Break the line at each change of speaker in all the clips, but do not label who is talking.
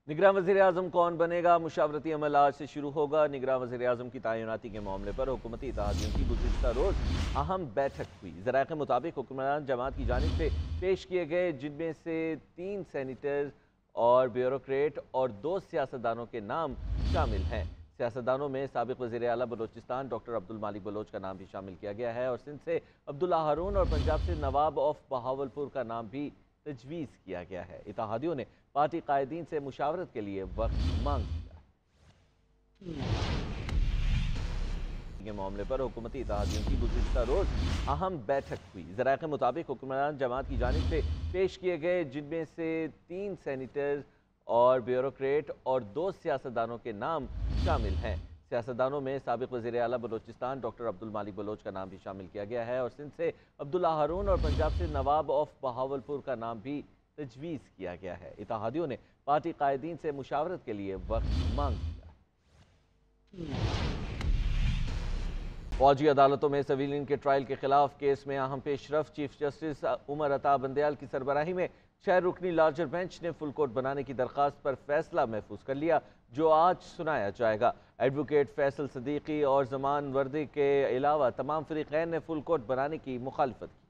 निगरान वज़ीर-ए-आज़म कौन बनेगा? मुशावरती अमल आज से शुरू होगा। निगरान वज़ीर-ए-आज़म की तैनाती के मामले पर हुकूमती इत्तेहादियों की गुज़िश्ता रोज़ अहम बैठक हुई। ज़राए के मुताबिक हुक्मरान जमात की जानिब से पेश किए गए, जिनमें से 3 सेनेटर्स और ब्यूरोक्रेट और 2 सियासतदानों के नाम शामिल हैं। सियासतदानों में साबिक़ वज़ीर आला बलोचिस्तान डॉक्टर अब्दुल मालिक बलोच का नाम भी शामिल किया गया है और सिंध से अब्दुल्ला हारून और पंजाब से नवाब ऑफ बहावलपुर का नाम भी तजवीज़ किया गया है। इत्तेहादियों ने पार्टी कायदीन से मुशावरत के लिए वक्त मांग किया के मामले पर हुकूमती इत्तेहादियों की गुज़िश्ता रोज़ अहम बैठक हुई। ज़राए के मुताबिक हुक्मरान जमात की जानिब से पेश किए गए, जिनमें से 3 सेनेटर्स और ब्यूरोक्रेट और 2 सियासतदानों के नाम शामिल हैं। सियासतदानों में साबिक़ वज़ीर आला बलोचिस्तान डॉक्टर अब्दुल मालिक बलोच का नाम भी शामिल किया गया है और सिंध से अब्दुल्ला हारून और पंजाब से नवाब ऑफ बहावलपुर का नाम भी तजवीज़ किया गया है। इत्तेहादियों ने पार्टी कायदीन से मुशावरत के लिए वक्त मांग किया। फौजी अदालतों में सिविलियन के ट्रायल के खिलाफ केस में अहम पेशरफ। चीफ जस्टिस उमर अता बंदयाल की सरबराही में 6 रुकनी लार्जर बेंच ने फुल कोर्ट बनाने की दरख्वास्त पर फैसला महफूज कर लिया, जो आज सुनाया जाएगा। एडवोकेट फैसल सदीकी और जमान वर्दी के अलावा तमाम फरीकैन ने फुल कोर्ट बनाने की मुखालफत की।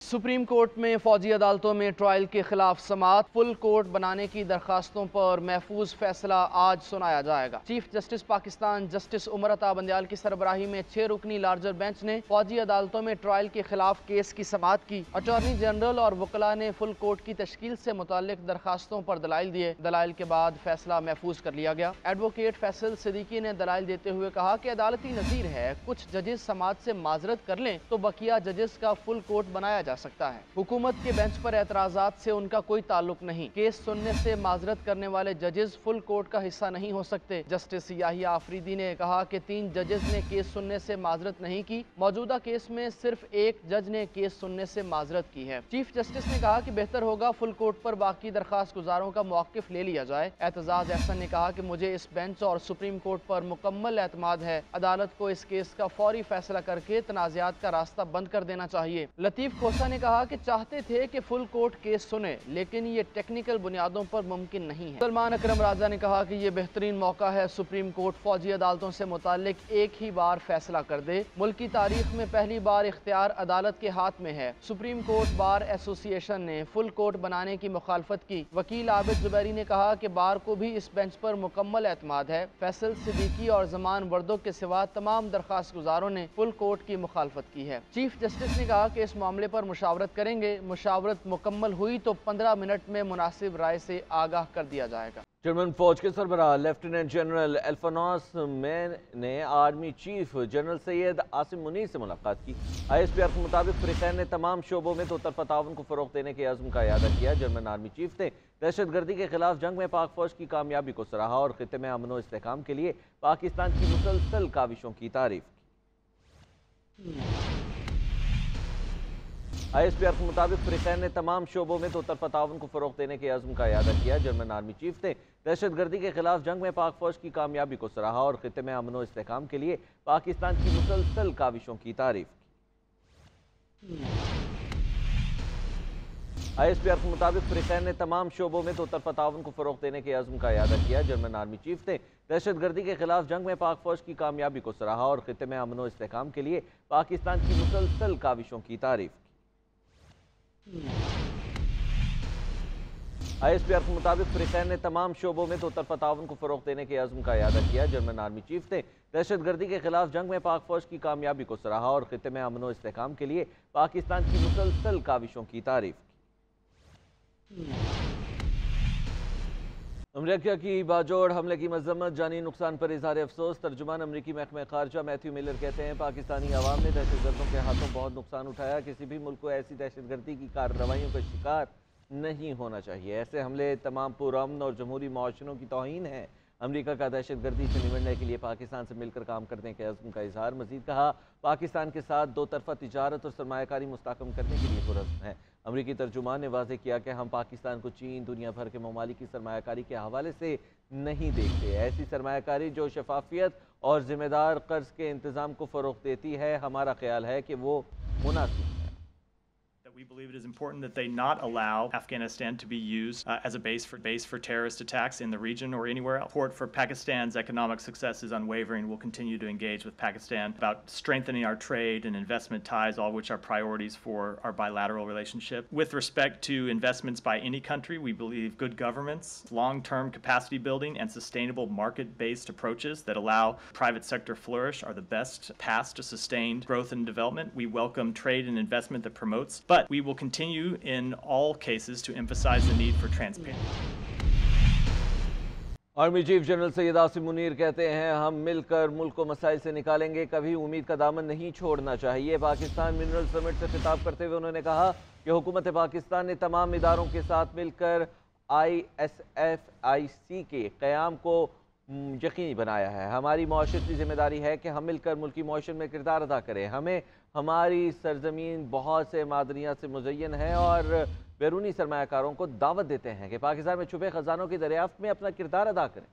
सुप्रीम कोर्ट में फौजी अदालतों में ट्रायल के खिलाफ समाअत। फुल कोर्ट बनाने की दरखास्तों पर महफूज फैसला आज सुनाया जाएगा। Chief justice Pakistan justice Umar Ata Bandial की सरबराही में 6 रुकनी लार्जर बेंच ने फौजी अदालतों में ट्रायल के खिलाफ केस की समाअत की। अटॉर्नी जनरल और वकला ने फुल कोर्ट की तश्कील से मुताल्लिक दरखास्तों पर दलाइल दिए। दलाइल के बाद फैसला महफूज कर लिया गया। एडवोकेट फैसल सदीकी ने दलाइल देते हुए कहा कि अदालती नज़ीर है, कुछ जजेस समाअत से माजरत कर लें तो बकिया जजेस का फुल कोर्ट बनाया जा सकता है। हुकूमत के बेंच पर एतराजात से उनका कोई ताल्लुक नहीं। केस सुनने से माजरत करने वाले जजेस फुल कोर्ट का हिस्सा नहीं हो सकते। जस्टिस याहिया आफरीदी ने कहा कि 3 जजेस ने केस सुनने से माजरत नहीं की। मौजूदा केस में सिर्फ एक जज ने केस सुनने से माजरत की है। चीफ जस्टिस ने कहा कि बेहतर होगा फुल कोर्ट पर बाकी दरखास्त गुजारों का मौक़िफ़ ले लिया जाए। एतजाज अहसन ने कहा कि मुझे इस बेंच और सुप्रीम कोर्ट पर मुकम्मल एतमाद है। अदालत को इस केस का फौरी फैसला करके तनाज़ात का रास्ता बंद कर देना चाहिए। लतीफ़ खोसा ने कहा कि चाहते थे कि फुल कोर्ट केस सुने, लेकिन ये टेक्निकल बुनियादों पर मुमकिन नहीं है। सलमान अकरम राजा ने कहा कि ये बेहतरीन मौका है सुप्रीम कोर्ट फौजी अदालतों से मुताल्लिक एक ही बार फैसला कर दे। मुल्क की तारीख में पहली बार इख्तियार अदालत के हाथ में है। सुप्रीम कोर्ट बार एसोसिएशन ने फुल कोर्ट बनाने की मुखालफत की। वकील आबिद जुबैरी ने कहा कि बार को भी इस बेंच पर मुकम्मल एतमाद है। फैसल सिद्दीकी और जमान वर्दो के सिवा तमाम दरखास्त गुजारों ने फुल कोर्ट की मुखालफत की है। चीफ जस्टिस ने कहा कि इस मामले पर मुशावरत करेंगे। मुशावरत मुकम्मल हुई तो 15 मिनट में मुनासिब राय से आगाह कर दिया जाएगा।
जर्मन फौज के सरबराह लेफ्टिनेंट जनरल एल्फानोस मैन ने army chief general Syed Asim Munir से मुलाकात की। ISPR के मुताबिक फरीकैन ने तमाम शोबों में दो तरफा ताउन को फरोग़ देने के अज़्म का इयादा किया। जर्मन आर्मी चीफ ने दहशत गर्दी के खिलाफ जंग में पाक फौज की कामयाबी को सराहा और खित्ते में अमन व इस्तेहकाम के लिए पाकिस्तान की मुसलसल काविशों की तारीफ की। ISPR के मुताबिक फरीकैन ने तमाम शोबों में दो तरफा ताउन को फरोग़ देने के अज़्म का इयादा किया। जर्मन आर्मी चीफ ने दहशत गर्दी के खिलाफ जंग में पाक फौज की कामयाबी को सराहा और खित्ते में अमन व इस्तेहकाम के लिए पाकिस्तान की मुसलसल काविशों की तारीफ की। ISPR के मुताबिक फरीकैन ने तमाम शोबों में दो तरफा ताउन को फरोग़ देने के अज़्म का इयादा किया। जर्मन आर्मी चीफ ने दहशत गर्दी के खिलाफ जंग में पाक फौज की कामयाबी को सराहा और खित्ते में अमन व इस्तेहकाम के लिए पाकिस्तान की मुसलसल काविशों की तारीफ की। ISPR के मुताबिक फरीकैन ने तमाम शोबों में दो तरफा ताउन को फरोग़ देने के अज़्म का इयादा किया। जर्मन आर्मी चीफ ने दहशत गर्दी के खिलाफ जंग में पाक फौज की कामयाबी को सराहा और खित्ते में अमन व इस्तेहकाम के लिए पाकिस्तान की मुसलसल काविशों की तारीफ की। अमेरिका की बाजोड़ हमले की मजम्मत, जानी नुकसान पर इज़हार अफसोस। तर्जुमान अमरीकी महकमा खारजा मैथ्यू मिलर कहते हैं पाकिस्तानी अवाम ने दहशत गर्दों के हाथों बहुत नुकसान उठाया। किसी भी मुल्क को ऐसी दहशत गर्दी की कार्रवाइयों का शिकार नहीं होना चाहिए। ऐसे हमले तमाम पुरअमन और जमहूरी मुआशरों की तौहीन है। अमेरिका का दहशत गर्दी से निपटने के लिए पाकिस्तान से मिलकर काम करने के अज़्म का इजहार। मजीद कहा, पाकिस्तान के साथ दो तरफा तिजारत और सरमायाकारी मुस्तहकम करने के लिए पुरअज़्म है। अमरीकी तर्जुमान ने वाज़ेह किया कि हम पाकिस्तान को चीन, दुनिया भर के ममालिक की सरमायाकारी के हवाले से नहीं देखते। ऐसी सरमायाकारी जो शफाफियत और ज़िम्मेदार कर्ज के इंतज़ाम को फ़रोग़ देती है, हमारा ख्याल है कि वो मुनासिब है।
We believe it is important that they not allow Afghanistan to be used as a base for terrorist attacks in the region or anywhere else. Support for Pakistan's economic success is unwavering. We'll continue to engage with Pakistan about strengthening our trade and investment ties, all which are priorities for our bilateral relationship. With respect to investments by any country, we believe good governance, long-term capacity building, and sustainable market-based approaches that allow private sector flourish are the best paths to sustained growth and development. We welcome trade and investment that promotes, but we will continue in all cases to emphasize the need for transparency.
Army chief general Syed Asim Munir कहते हैं हम मिलकर मुल्क को मसाइल से निकालेंगे, कभी उम्मीद का दामन नहीं छोड़ना चाहिए। पाकिस्तान मिनरल समिट से खिताब करते हुए उन्होंने कहा कि हुकूमत पाकिस्तान ने तमाम इदारों के साथ मिलकर ISFIC के क़याम को यकीनी बनाया है। हमारी मुआशरती ज़िम्मेदारी है कि हम मिलकर मुल्की मुआशरे में किरदार अदा करें। हमें हमारी सरजमीन बहुत से मादनियात से मुज़य्यन है और बैरूनी सरमायाकारों को दावत देते हैं कि पाकिस्तान में छुपे ख़जानों की दरियाफ्त में अपना किरदार अदा करें।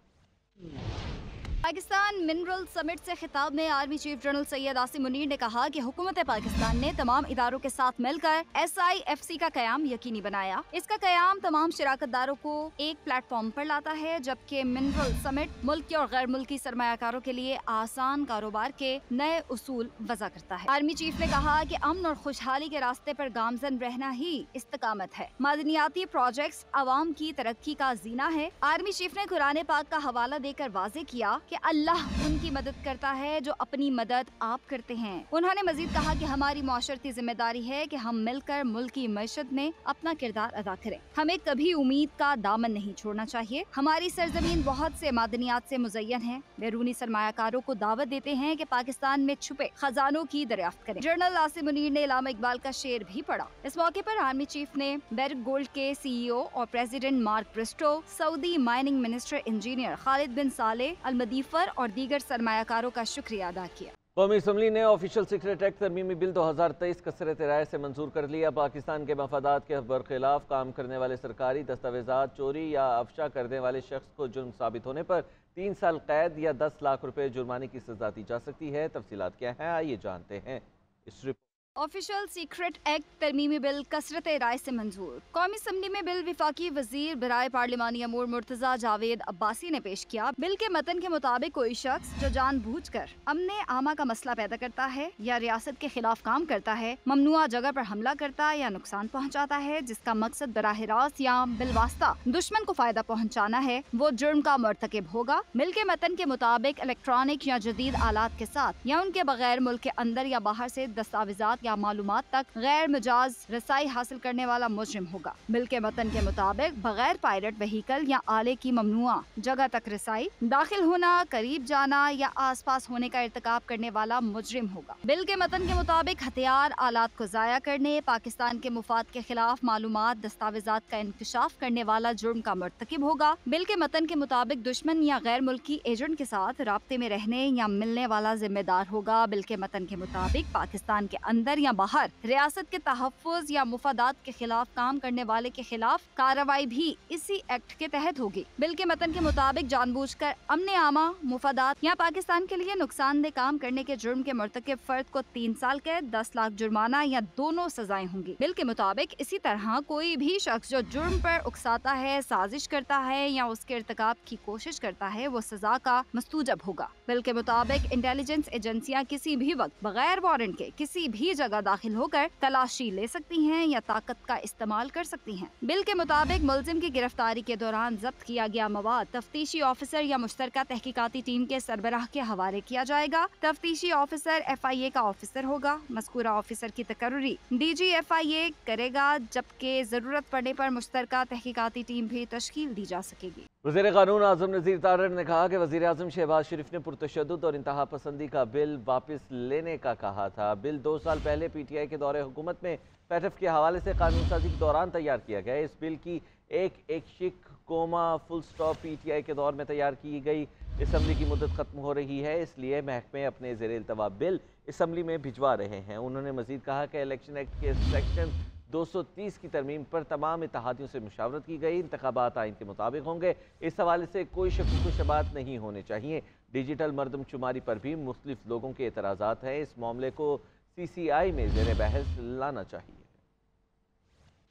पाकिस्तान मिनरल समिट से खिताब में army chief general Syed Asim Munir ने कहा कि हुकूमत पाकिस्तान ने तमाम इदारों के साथ मिलकर SIFC का कयाम यकीनी बनाया। इसका कयाम तमाम शिराकतदारों को एक प्लेटफॉर्म पर लाता है, जबकि मिनरल समिट मुल्की और गैर मुल्की सरमायाकारों के लिए आसान कारोबार के नए उसूल वज़ा करता है। आर्मी चीफ ने कहा कि अमन और खुशहाली के रास्ते पर गामजन रहना ही इस्तकामत है। मादनियाती प्रोजेक्ट्स अवाम की तरक्की का जीना है। आर्मी चीफ ने कुरान पाक का हवाला देकर वाज़ेह किया कि अल्लाह उनकी मदद करता है जो अपनी मदद आप करते हैं। उन्होंने मजीद कहा कि हमारी मुआशरती जिम्मेदारी है कि हम मिलकर मुल्क की मईशत में अपना किरदार अदा करें। हमें कभी उम्मीद का दामन नहीं छोड़ना चाहिए। हमारी सरजमीन बहुत से मादनियात से मुज़य्यन है। बैरूनी सरमायाकारों को दावत देते हैं कि पाकिस्तान में छुपे खजानों की दरियाफ्त करें। जनरल आसिम मुनीर ने इलामा इकबाल का शेर भी पढ़ा। इस मौके पर आर्मी चीफ ने बेरिक गोल्ड के CEO और president Mark Bristow, Saudi mining minister engineer Khalid bin Saleh al Mudaifer और दीगर सरमायाकारों का शुक्रिया अदा किया।
कौमी असम्बली ने ऑफिशियल सीक्रेट एक्ट तरमीमी बिल 2023 कसरत राय से मंजूर कर लिया। पाकिस्तान के मफादात के बरखिलाफ काम करने वाले सरकारी दस्तावेजात चोरी या अफशा करने वाले शख्स को जुर्म साबित होने पर 3 साल कैद या 10 लाख रुपए जुर्माने की सजा दी जा सकती है। तफसीलात क्या हैं, आइए जानते हैं इस रिपोर्ट।
ऑफिशियल सीक्रेट एक्ट तरमीमी बिल कसरत राय से मंजूर। कौमी असम्बली में बिल विफाकी वजीर बराए पार्लिमानी अमूर मुर्तजा जावेद अब्बासी ने पेश किया। बिल के मतन के मुताबिक कोई शख्स जो जानबूझकर अमने आमा का मसला पैदा करता है या रियासत के खिलाफ काम करता है, ममनुआ जगह पर हमला करता है या नुकसान पहुँचाता है जिसका मकसद बराह रास्त या बिलवास्ता दुश्मन को फायदा पहुँचाना है, वो जुर्म का मर्तकब होगा। बिल के मतन के मुताबिक इलेक्ट्रॉनिक या जदीद आलात के साथ या उनके बगैर मुल्क के अंदर या बाहर से दस्तावेजात या मालूमात तक गैर मिजाज रसाई हासिल करने वाला मुजरिम होगा। बिल के मतन के मुताबिक बगैर पायलट व्हीकल या आले की ममनुआ जगह तक रसाई, दाखिल होना, करीब जाना या आसपास होने का इर्तिकाब करने वाला मुजरिम होगा। बिल के मतन के मुताबिक हथियार आलात को जाया करने, पाकिस्तान के मुफाद के खिलाफ मालूमात दस्तावेजात का इंकशाफ करने वाला जुर्म का मर्तकिब होगा। बिल के मतन के मुताबिक दुश्मन या गैर मुल्की एजेंट के साथ राब्ते में रहने या मिलने वाला जिम्मेदार होगा। बिल के मतन के मुताबिक पाकिस्तान के अंदर या बाहर रियासत के तहफ़्फ़ुज़ या मुफादात के खिलाफ काम करने वाले के खिलाफ कार्रवाई भी इसी एक्ट के तहत होगी। बिल के मतन के मुताबिक जानबूझकर अमने आमा, मुफादात या पाकिस्तान के लिए नुकसानदेह काम करने के जुर्म के मर्तकब फर्द को 3 साल कैद, 10 लाख जुर्माना या दोनों सजाएं होंगी। बिल के मुताबिक इसी तरह कोई भी शख्स जो जुर्म पर उकसाता है, साजिश करता है या उसके इर्तिकाब की कोशिश करता है, वो सजा का मस्तूजब होगा। बिल के मुताबिक इंटेलिजेंस एजेंसियां किसी भी वक्त बगैर वारंट के किसी भी जगह दाखिल होकर तलाशी ले सकती हैं या ताकत का इस्तेमाल कर सकती हैं। बिल के मुताबिक मुलजिम की गिरफ्तारी के दौरान जब्त किया गया मवाद तफ्तीशी ऑफिसर या मुश्तरका तहकीकाती टीम के सरबराह के हवाले किया जाएगा। तफ्तीशी ऑफिसर FIA का ऑफिसर होगा। मज़कूरा ऑफिसर की तकर्री DG FIA करेगा, जबकि जरूरत पड़ने पर मुश्तरका तहकीकाती टीम भी तश्कील दी जा सकेगी।
वज़ीर क़ानून आज़म नज़ीर तारड़ ने कहा कि वज़ीर आज़म शहबाज शरीफ ने पुरतशद्दुद और इंतहा पसंदी का बिल वापस लेने का कहा था। बिल 2 साल पहले PTI के दौरे हुकूमत में पैटफ के हवाले से कानून साजी के दौरान तैयार किया गया। इस बिल की एक शिक, कोमा, फुल स्टॉप PTI के दौर में तैयार की गई। असम्बली की मुद्दत ख़त्म हो रही है, इसलिए महकमे अपने ज़ेर इल्तवा बिल असम्बली में भिजवा रहे हैं। उन्होंने मज़ीद कहा कि इलेक्शन एक्ट के सेक्शन 230 की तरमीम पर तमाम इत्तेहादियों से मुशावरत की गई। इंतखाबात आइन के मुताबिक होंगे। इस हवाले से कोई शक शुबात नहीं होने चाहिए। डिजिटल मरदमशुमारी पर भी मुख्तलिफ लोगों के एतराज़ात हैं। इस मामले को CCI में ज़ेर बहस लाना चाहिए।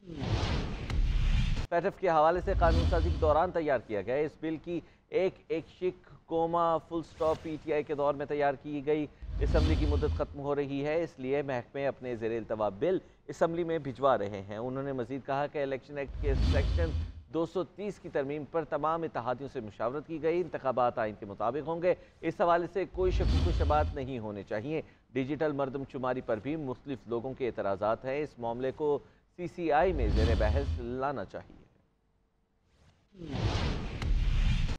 पैटफ के हवाले से कानून साजी के दौरान तैयार किया गया इस बिल की एक शिक कोमा फुल स्टॉप PTI के दौर में तैयार की गई असम्बली की मुद्दत ख़त्म हो रही है, इसलिए महकमे अपने ज़ेर इल्तवा बिल असम्बली में भिजवा रहे हैं। उन्होंने मज़ीद कहा कि इलेक्शन एक्ट के सेक्शन 230 की तरमीम पर तमाम इत्तेहादियों से मुशावरत की गई, इंतखाबात आइन के मुताबिक होंगे। इस हवाले से कोई शक व शुबहात नहीं होने चाहिए। डिजिटल मरदमशुमारी पर भी मुख्तलिफ लोगों के एतराज़ात हैं, इस मामले को CCI में ज़ेर बहस लाना चाहिए।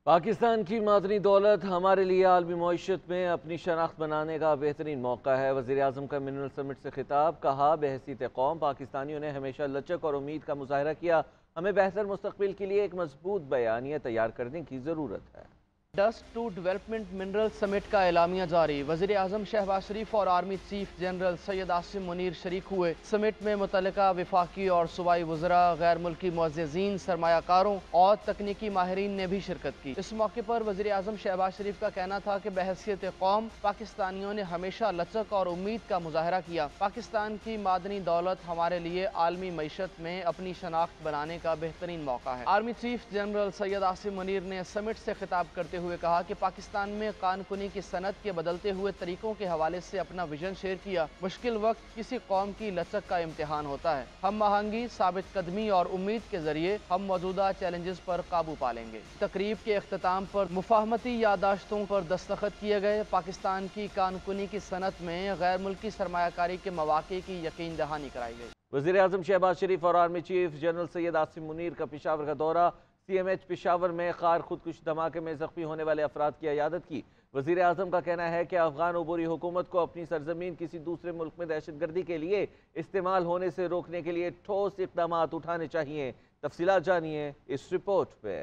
पाकिस्तान की मादनी दौलत हमारे लिए आलमी मईशत में अपनी शनाख्त बनाने का बेहतरीन मौका है। वज़ीर आज़म का मिनरल समिट से खिताब, कहा बहसीत कौम पाकिस्तानियों ने हमेशा लचक और उम्मीद का मुजाहरा किया, हमें बेहतर मुस्तकबिल के लिए एक मजबूत बयानिया तैयार करने की ज़रूरत है।
Dust to development mineral summit का एलामिया जारी। वज़ीर आज़म शहबाज शरीफ और army chief general Syed Asim Munir शरीक हुए। समिट में मुतल्लिका वफाकी और सूबाई वज़रा, गैर मुल्की मुअज़्ज़िज़ीन, सरमायाकारों और तकनीकी माहिरीन ने भी शिरकत की। इस मौके पर वज़ीर आज़म शहबाज शरीफ का कहना था कि बहैसियत कौम पाकिस्तानियों ने हमेशा लचक और उम्मीद का मुजाहरा किया। पाकिस्तान की मादनी दौलत हमारे लिए आलमी मईशत में अपनी शनाख्त बनाने का बेहतरीन मौका है। Army chief general Syed Asim Munir ने समिट से खिताब करते हुए कहा कि पाकिस्तान में कानकुनी की सनत के बदलते हुए तरीकों के हवाले से अपना विजन शेयर किया। मुश्किल वक्त किसी कौम की लचक का इम्तिहान होता है। हम आहंगी, साबित कदमी और उम्मीद के जरिए हम मौजूदा चैलेंजेस पर काबू पा लेंगे। तकरीब के अख्ताम पर मुफाहमती यादाश्तों पर दस्तखत किए गए। पाकिस्तान की कानकुनी की सनत में गैर मुल्की सरमायाकारी के मौके की यकीन दहानी कराई गई।
वज़ीर आज़म शहबाज शरीफ और army chief general Syed Asim Munir का पेशावर का दौरा। CMH पेशावर में कार खुदकुश धमाके में जख्मी होने वाले अफराद की अयादत की। वज़ीर आज़म का कहना है कि अफगान अबूरी हुकूमत को अपनी सरजमीन किसी दूसरे मुल्क में दहशतगर्दी के लिए इस्तेमाल होने से रोकने के लिए ठोस इक़दाम उठाने चाहिए। तफसीलात जानिए इस रिपोर्ट पे।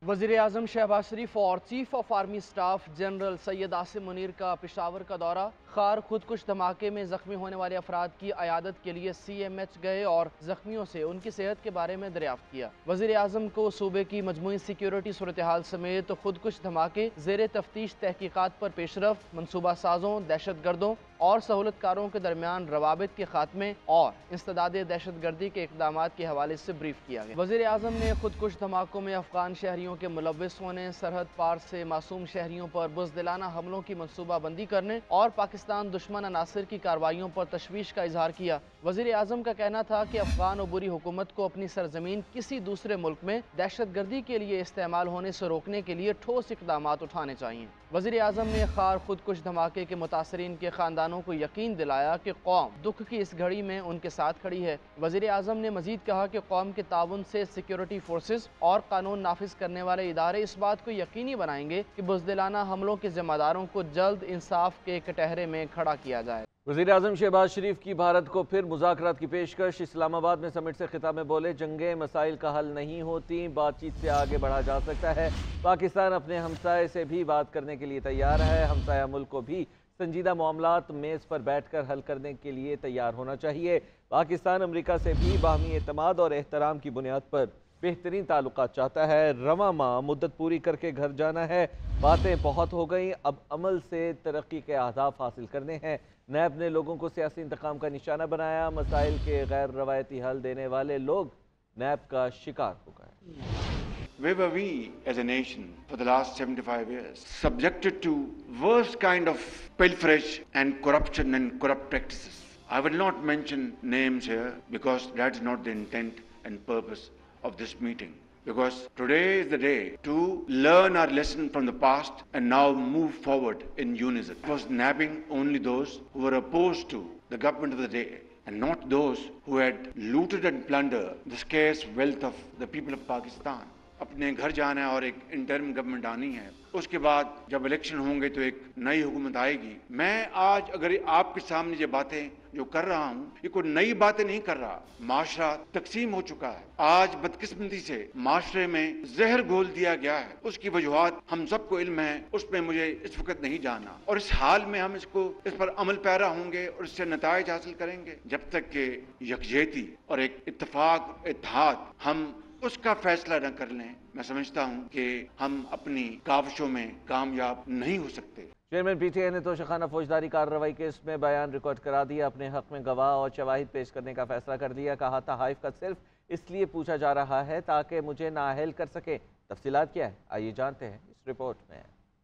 वज़ीर आज़म शहबाज शरीफ और chief of army staff general Syed Asim Munir का पेशावर का दौरा। खार खुदकुश धमाके में जख्मी होने वाले अफराद की अयादत के लिए CMH गए और जख्मियों से उनकी सेहत के बारे में दरियाफ्त किया। वज़ीर आज़म को सूबे की मजमूई सिक्योरिटी सूरत हाल समेत खुदकुश धमाके, ज़ेर तफ्तीश तहकीकात पर पेशरफ्त, मनसूबा साजों, दहशत गर्दों और सहूलतकारों के दरमियान रवाबित के खात्मे और इंसदाद दहशत गर्दी के इक़दाम के हवाले से ब्रीफ किया गया। वज़ीर आज़म ने खुदकुश धमाकों में अफगान शहरियों के मुलव्विस होने, सरहद पार से मासूम शहरियों पर बुज़दिलाना हमलों की मनसूबा बंदी करने और पाकिस्तान दुश्मन अनासर की कार्रवाइयों पर तशवीश का इजहार किया। वज़ीर आज़म का कहना था कि अफगान अबूरी हुकूमत को अपनी सरजमीन किसी दूसरे मुल्क में दहशत गर्दी के लिए इस्तेमाल होने से रोकने के लिए ठोस इक़दाम उठाने चाहिए। वज़ीर आज़म ने खार खुदकुश धमाके के मुतासरीन के ख़ानदानों को यकीन दिलाया कि कौम दुख की इस घड़ी में उनके साथ खड़ी है। वज़ीर आज़म ने मज़ीद कहा कि कौम के ताउन से सिक्योरिटी फोर्सेस और कानून नाफिज करने वाले इदारे इस बात को यकीनी बनाएंगे कि बुज़दिलाना हमलों के ज़िम्मेदारों को जल्द इंसाफ के कटहरे में खड़ा किया जाए।
वज़ीर आज़म शहबाज शरीफ की भारत को फिर मुज़ाकरात की पेशकश। इस्लामाबाद में समिट से खिताब में बोले, जंगें मसाइल का हल नहीं होती, बातचीत से आगे बढ़ा जा सकता है। पाकिस्तान अपने हमसाये से भी बात करने के लिए तैयार है। हमसाया मुल्क को भी संजीदा मामलात मेज़ पर बैठ कर हल करने के लिए तैयार होना चाहिए। पाकिस्तान अमरीका से भी बाहमी एतमाद और एहतराम की बुनियाद पर बेहतरीन ताल्लुकात चाहता है। रवां माह मुद्दत पूरी करके घर जाना है। बातें बहुत हो गई, अब अमल से तरक्की के अहदाफ हासिल करने हैं। नैब ने लोगों को सियासी इंतकाम का निशाना बनाया। मसाइल के गैर रवायती हल देने वाले लोग नैब का शिकार हो गए।
Where were we as a nation for the last 75 years? Subjected to worst kind of pilferage and corruption and corrupt practices. I will not mention names here because that's not the intent and purpose of this meeting. Because today is the day to learn our lesson from the past and now move forward in unison. It was nabbing only those who were opposed to the government of the day and not those who had looted and plundered the scarce wealth of the people of Pakistan. अपने घर जाना है और एक interim government आनी है, उसके बाद जब इलेक्शन होंगे तो एक नई हुकूमत आएगी। मैं आज अगर आपके सामने ये बातें जो कर रहा हूँ, ये कोई नई बातें नहीं कर रहा। माशरा तकसीम हो चुका है। आज बदकिस्मती से माशरे में जहर घोल दिया गया है। उसकी वजूहात हम सबको इल्म है, उसमें मुझे इस वक्त नहीं जाना। और इस हाल में हम इस पर अमल पैरा होंगे और इससे नताइज हासिल करेंगे। जब तक के यकजहती और एक इत्तेफाक इत्तेहाद हम उसका फैसला न कर लें, मैं समझता हूं कि हम अपनी काविशों में कामयाब नहीं हो सकते।
चेयरमैन पीटीआई ने तोशाखाना फौजदारी कार्रवाई केस में बयान रिकॉर्ड करा दिया, अपने हक में गवाह और शवाहिद पेश करने का फैसला कर दिया। कहा तहाइफ का सिर्फ इसलिए पूछा जा रहा है ताकि मुझे नाअहल कर सके। तफसीलात क्या है, आइए जानते हैं इस रिपोर्ट में।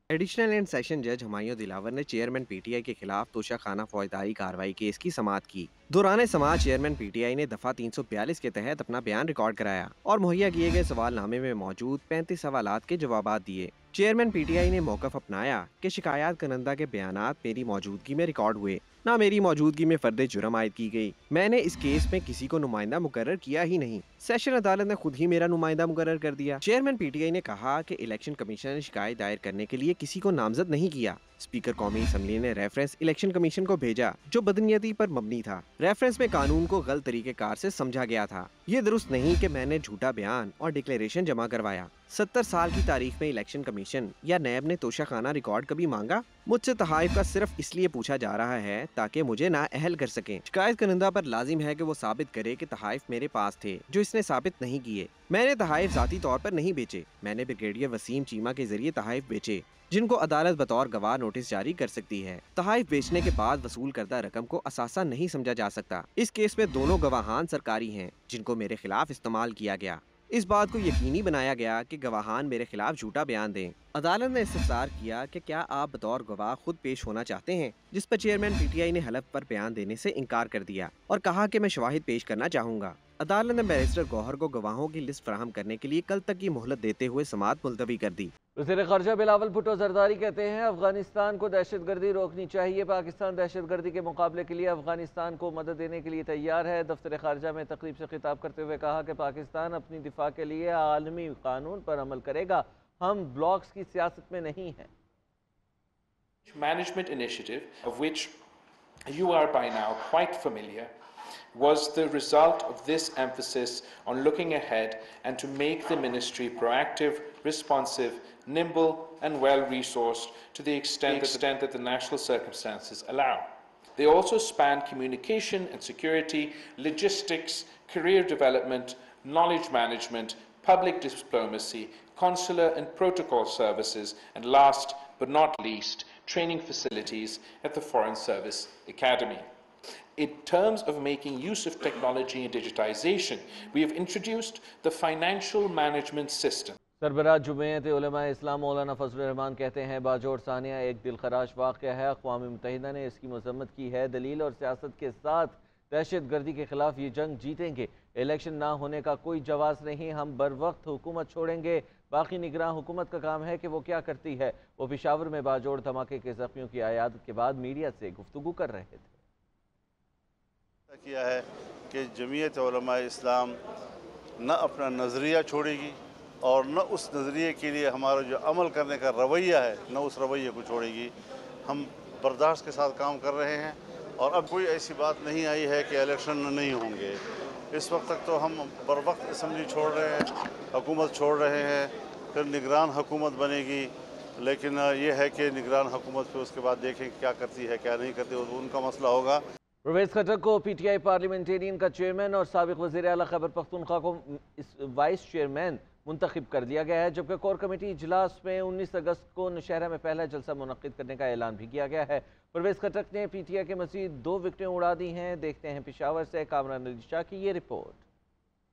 एडिशनल एंड सेशन जज हुमायूं दिलावर ने चेयरमैन पीटीआई के खिलाफ तोशाखाना फौजदारी कार्रवाई केस की समाअत की। दौरान समाअत चेयरमैन पीटीआई ने दफा 342 के तहत अपना बयान रिकॉर्ड कराया और मुहैया किए गए सवालनामे में मौजूद 35 सवालात के जवाबात दिए। चेयरमैन पीटीआई ने मौकफ अपनाया कि शिकायत करंदा के बयानात मेरी मौजूदगी में रिकॉर्ड हुए, ना मेरी मौजूदगी में फर्द जुर्म आयद की गई। मैंने इस केस में किसी को नुमाइंदा मुकर्रर किया ही नहीं, सेशन अदालत ने खुद ही मेरा नुमाइंदा मुकर्रर कर दिया। चेयरमैन पीटीआई ने कहा कि इलेक्शन कमीशन ने शिकायत दायर करने के लिए किसी को नामजद नहीं किया। स्पीकर कौमी असम्बली ने रेफरेंस इलेक्शन कमीशन को भेजा जो बदनीयती पर मबनी था। रेफरेंस में कानून को गलत तरीके कार से समझा गया था। ये दुरुस्त नहीं कि मैंने झूठा बयान और डिक्लेरेशन जमा करवाया। 70 साल की तारीख में इलेक्शन कमीशन या नैब ने तोशाखाना रिकॉर्ड कभी मांगा? मुझसे तहाइफ का सिर्फ इसलिए पूछा जा रहा है ताकि मुझे नाअहल कर सकें। शिकायत करंदा पर लाजिम है कि वो साबित करे कि तहाइफ मेरे पास थे, जो इसने साबित नहीं किए। मैंने तहाइफ ज़ाती तौर पर नहीं बेचे, मैंने ब्रिगेडियर वसीम चीमा के जरिए तहाइफ बेचे जिनको अदालत बतौर गवाह नोटिस जारी कर सकती है। तहाइफ बेचने के बाद वसूल करदा रकम को असासा नहीं समझा जा सकता। इस केस में दोनों गवाहान सरकारी हैं जिनको मेरे खिलाफ इस्तेमाल किया गया। इस बात को यकीनी बनाया गया कि गवाहान मेरे खिलाफ झूठा बयान दें। अदालत ने इस्तफसार किया कि क्या आप बतौर गवाह खुद पेश होना चाहते हैं, जिस पर चेयरमैन पीटीआई ने हलफ पर बयान देने से इनकार कर दिया और कहा कि मैं शवाहिद पेश करना चाहूँगा। अदालत ने बैरिस्टर गौहर को गवाहों की लिस्ट फराहम करने के लिए कल तक की मोहलत देते हुए समाअत मुलतवी कर दी।
वज़ीर ख़ारजा बिलावल भुट्टो ज़रदारी कहते हैं अफगानिस्तान को दहशतगर्दी रोकनी चाहिए। पाकिस्तान दहशतगर्दी के मुकाबले के लिए अफगानिस्तान को मदद देने के लिए तैयार है। दफ्तर ख़ारजा में तकरीब से खिताब करते हुए कहा कि पाकिस्तान अपनी दिफा के लिए आलमी कानून पर अमल करेगा, हम ब्लॉक्स की सियासत में नहीं हैं।
Management initiative, of which you are by now quite familiar, was the result of this emphasis on looking ahead and to make the ministry proactive, responsive, nimble and well-resourced to the extent that the national circumstances allow. They also span communication and security, logistics, career development, knowledge management, public diplomacy, consular and protocol services, and last but not least, training facilities at the Foreign Service Academy. In terms of making use of technology and digitization, we have introduced the financial management system.
सरबराह जुमेयत उलमा इस्लाम मौलाना फजलुर रहमान कहते हैं बाजोड़ सानिया एक दिलखराश वाक़या है। अक़वाम मुत्तहिदा ने इसकी मज़म्मत की है। दलील और सियासत के साथ दहशतगर्दी के खिलाफ ये जंग जीतेंगे। इलेक्शन ना होने का कोई जवाज़ नहीं, हम बर वक्त हुकूमत छोड़ेंगे। बाकी निगरान हुकूमत का काम है कि वो क्या करती है। वो पेशावर में बाजोड़ धमाके के ज़ख्मियों की आयात के बाद मीडिया से गुफ्तगू कर रहे थे।
किया है कि जमीयत उलमा इस्लाम न अपना नज़रिया छोड़ेगी और न उस नज़रिए के लिए हमारा जो अमल करने का रवैया है न उस रवैये को छोड़ेगी। हम बर्दाश्त के साथ काम कर रहे हैं और अब कोई ऐसी बात नहीं आई है कि इलेक्शन नहीं होंगे। इस वक्त तक तो हम बर वक्त असम्बली छोड़ रहे हैं, हुकूमत छोड़ रहे हैं, फिर निगरान हुकूमत बनेगी। लेकिन ये है कि निगरान हुकूमत फिर उसके बाद देखें क्या करती है क्या नहीं करती, उनका मसला होगा।
परवेज़ खट्टक को पीटीआई पार्लियामेंटेरियन का चेयरमैन और साबिक वज़ीर आला खैबर पख्तूनख्वा को वाइस चेयरमैन मुंतखब कर दिया गया है, जबकि कोर कमेटी इजलास में 19 अगस्त को नौशहरा में पहला जलसा मुनक्किद करने का ऐलान भी किया गया है। परवेज़ खट्टक ने पीटीआई के मज़ीद 2 विकेटें उड़ा दी हैं। देखते हैं पेशावर से कामरान अली शाह की ये रिपोर्ट।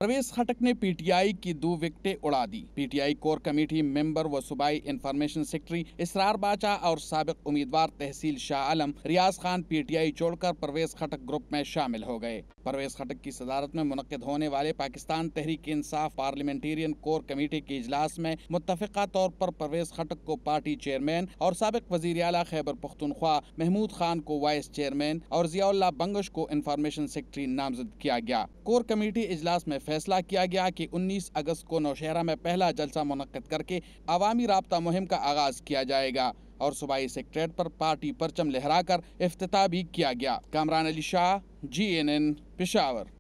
परवेज़ खट्टक ने पीटीआई की 2 विकेटें उड़ा दी। पीटीआई कोर कमेटी मेंबर व सूबाई इंफॉर्मेशन सेक्रेटरी इसरार बाचा और साबिक उम्मीदवार तहसील शाह आलम रियाज खान पीटीआई छोड़कर परवेज़ खट्टक ग्रुप में शामिल हो गए। परवेज़ खट्टक की सदारत में मुनक्किद होने वाले Pakistan Tehreek Insaf parliamentarian core committee के इजलास में मुत्तफ़िक़ा तौर पर परवेज़ खट्टक को पार्टी चेयरमैन और साबिक वज़ीर आला खैबर पख्तूनख्वा महमूद खान को वाइस चेयरमैन और ज़ियाउल्लाह बंगश को इंफॉर्मेशन सेक्रेटरी नामजद किया गया। कोर कमेटी इजलास में फैसला किया गया कि 19 अगस्त को नौशहरा में पहला जलसा मुनक्किद करके अवामी राब्ता मुहिम का आगाज किया जाएगा और सूबाई सेक्रेटरीट पर पार्टी परचम लहराकर इफ्तिताह भी किया गया। कामरान अली शाह, GNN, पेशावर।